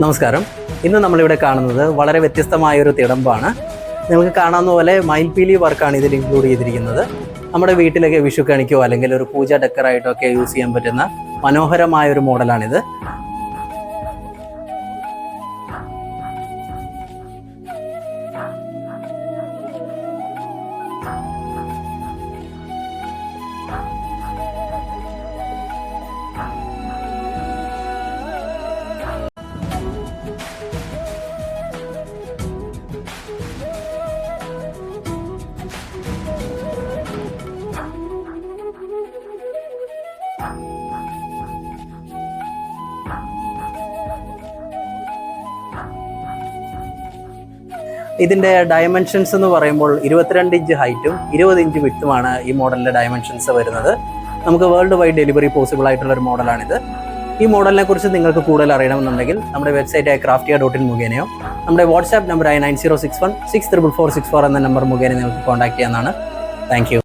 നമസ്കാരം. ഇന്ന് നമ്മളിവിടെ കാണുന്നത് വളരെ വ്യത്യസ്തമായൊരു തിടമ്പാണ്. നിങ്ങൾക്ക് കാണാവുന്ന പോലെ മയിൽപീലി വർക്കാണ് ഇതിൽ ഇൻക്ലൂഡ് ചെയ്തിരിക്കുന്നത്. നമ്മുടെ വീട്ടിലൊക്കെ വിഷുക്കണിക്കോ അല്ലെങ്കിൽ ഒരു പൂജ ഡെക്കറായിട്ടോ ഒക്കെ യൂസ് ചെയ്യാൻ പറ്റുന്ന മനോഹരമായൊരു മോഡലാണിത്. ഇതിൻ്റെ ഡയമെൻഷൻസ് എന്ന് പറയുമ്പോൾ 22 ഇഞ്ച് ഹൈറ്റും 20 ഇഞ്ച് വിട്ടുമാണ് ഈ മോഡലിൻ്റെ ഡയമെൻഷൻസ് വരുന്നത്. നമുക്ക് വേൾഡ് വൈഡ് ഡെലിവറി പോസിബിൾ ആയിട്ടുള്ള ഒരു മോഡലാണിത്. ഈ മോഡലിനെ കുറിച്ച് നിങ്ങൾക്ക് കൂടുതൽ അറിയണമെന്നുണ്ടെങ്കിൽ നമ്മുടെ വെബ്സൈറ്റായ craftia.in മുഖേനയോ നമ്മുടെ വാട്സാപ്പ് നമ്പറായ 9061 64464 എന്ന നമ്പർ മുഖേന നിങ്ങൾക്ക് കോൺടാക്ട് ചെയ്യാവുന്നതാണ്. Thank you.